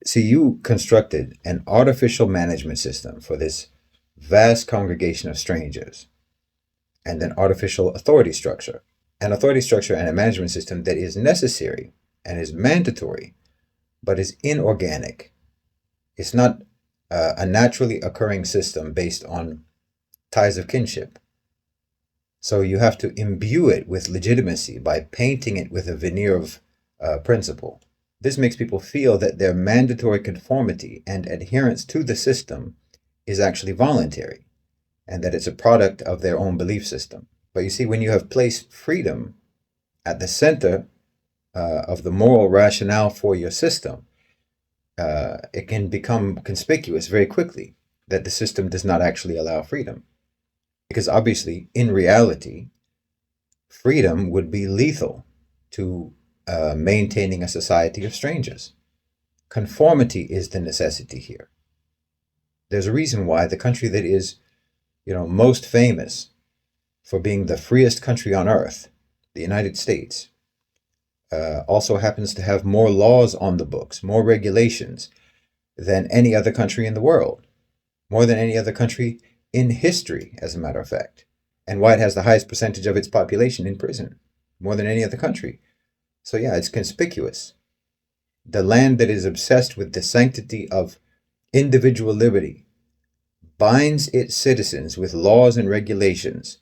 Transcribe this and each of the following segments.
See, you constructed an artificial management system for this vast congregation of strangers and an artificial authority structure. An authority structure and a management system that is necessary and is mandatory, but is inorganic. It's not a naturally occurring system based on ties of kinship. So you have to imbue it with legitimacy by painting it with a veneer of principle. This makes people feel that their mandatory conformity and adherence to the system is actually voluntary and that it's a product of their own belief system. But you see, when you have placed freedom at the center of the moral rationale for your system, it can become conspicuous very quickly that the system does not actually allow freedom. Because obviously, in reality, freedom would be lethal to maintaining a society of strangers. Conformity is the necessity here. There's a reason why the country that is, most famous for being the freest country on earth, the United States, also happens to have more laws on the books, more regulations than any other country in the world, more than any other country in history, as a matter of fact, and why it has the highest percentage of its population in prison, more than any other country. So yeah, it's conspicuous. The land that is obsessed with the sanctity of individual liberty binds its citizens with laws and regulations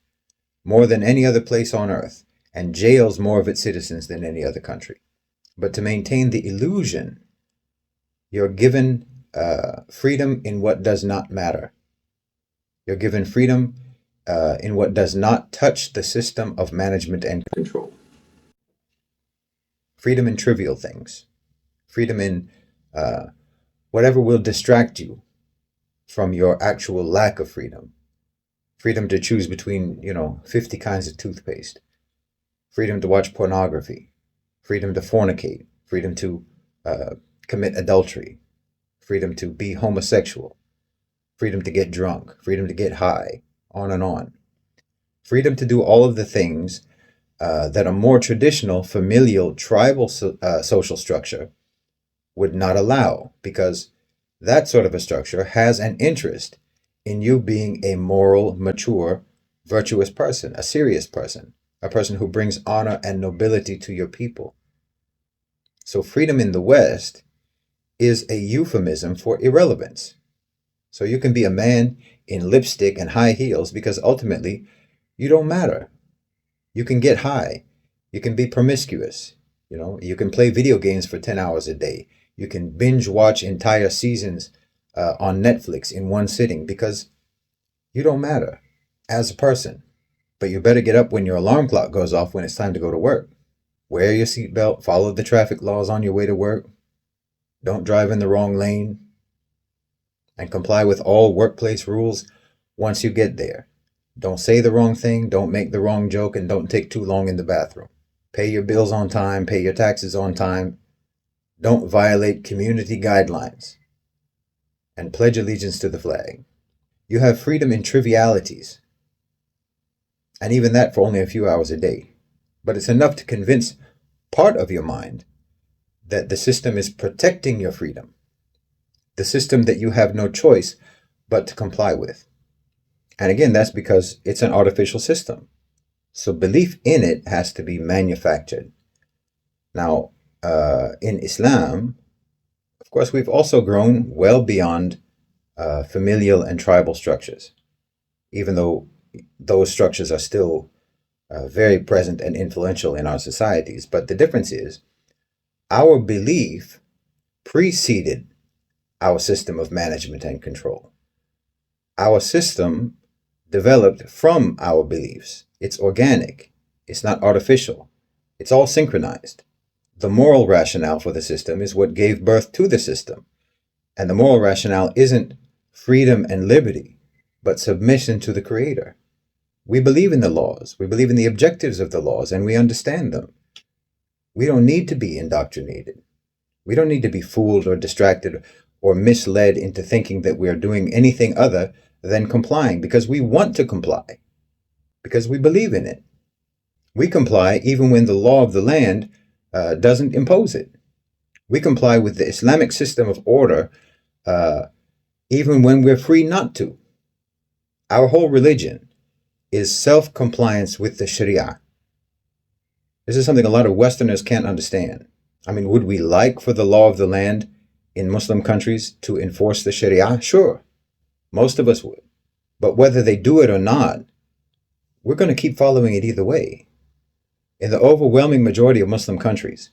more than any other place on earth, and jails more of its citizens than any other country. But to maintain the illusion, you're given freedom in what does not matter. You're given freedom in what does not touch the system of management and control. Freedom in trivial things. Freedom in whatever will distract you from your actual lack of freedom. Freedom to choose between, 50 kinds of toothpaste. Freedom to watch pornography. Freedom to fornicate. Freedom to commit adultery. Freedom to be homosexual. Freedom to get drunk. Freedom to get high. On and on. Freedom to do all of the things that a more traditional, familial, tribal social structure would not allow, because that sort of a structure has an interest in you being a moral, mature, virtuous person, a serious person, a person who brings honor and nobility to your people. So freedom in the West is a euphemism for irrelevance. So you can be a man in lipstick and high heels because ultimately you don't matter. You can get high. You can be promiscuous. You can play video games for 10 hours a day. You can binge watch entire seasons on Netflix in one sitting because you don't matter as a person. But you better get up when your alarm clock goes off when it's time to go to work. Wear your seatbelt, follow the traffic laws on your way to work. Don't drive in the wrong lane. And comply with all workplace rules once you get there. Don't say the wrong thing, don't make the wrong joke, and don't take too long in the bathroom. Pay your bills on time, pay your taxes on time. Don't violate community guidelines. And pledge allegiance to the flag. You have freedom in trivialities. And even that for only a few hours a day. But it's enough to convince part of your mind that the system is protecting your freedom. The system that you have no choice but to comply with. And again, that's because it's an artificial system. So belief in it has to be manufactured. Now, in Islam, of course, we've also grown well beyond familial and tribal structures, even though those structures are still very present and influential in our societies. But the difference is our belief preceded our system of management and control. Our system developed from our beliefs. It's organic. It's not artificial. It's all synchronized. The moral rationale for the system is what gave birth to the system. And the moral rationale isn't freedom and liberty, but submission to the Creator. We believe in the laws. We believe in the objectives of the laws, and we understand them. We don't need to be indoctrinated. We don't need to be fooled or distracted or misled into thinking that we are doing anything other than complying, because we want to comply, because we believe in it. We comply even when the law of the land doesn't impose it. We comply with the Islamic system of order even when we're free not to. Our whole religion is self-compliance with the Sharia. This is something a lot of Westerners can't understand. I mean, would we like for the law of the land in Muslim countries to enforce the Sharia? Sure, most of us would. But whether they do it or not, we're going to keep following it either way. In the overwhelming majority of Muslim countries,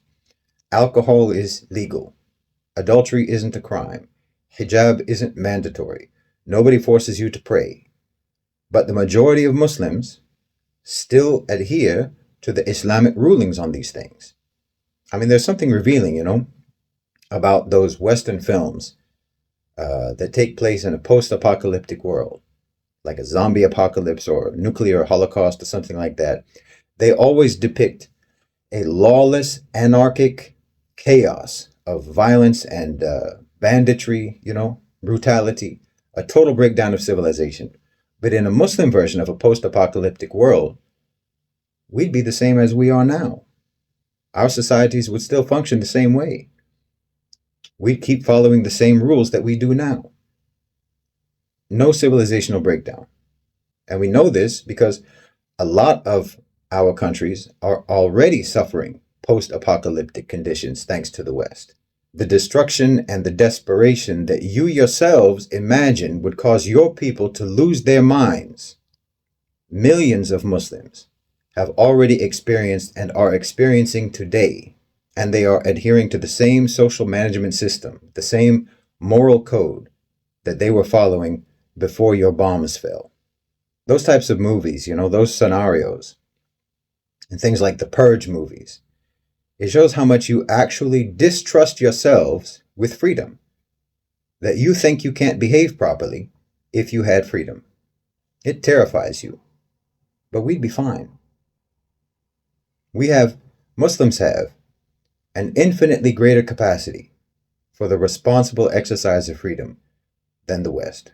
alcohol is legal. Adultery isn't a crime. Hijab isn't mandatory. Nobody forces you to pray. But the majority of Muslims still adhere to the Islamic rulings on these things. I mean, there's something revealing, about those Western films that take place in a post-apocalyptic world, like a zombie apocalypse or nuclear holocaust or something like that. They always depict a lawless, anarchic chaos of violence and banditry, brutality, a total breakdown of civilization. But in a Muslim version of a post-apocalyptic world, we'd be the same as we are now. Our societies would still function the same way. We'd keep following the same rules that we do now. No civilizational breakdown. And we know this because a lot of our countries are already suffering post-apocalyptic conditions thanks to the West. The destruction and the desperation that you yourselves imagine would cause your people to lose their minds. Millions of Muslims have already experienced and are experiencing today, and they are adhering to the same social management system, the same moral code that they were following before your bombs fell. Those types of movies, those scenarios, and things like the Purge movies, it shows how much you actually distrust yourselves with freedom, that you think you can't behave properly if you had freedom. It terrifies you, but we'd be fine. Muslims have an infinitely greater capacity for the responsible exercise of freedom than the West.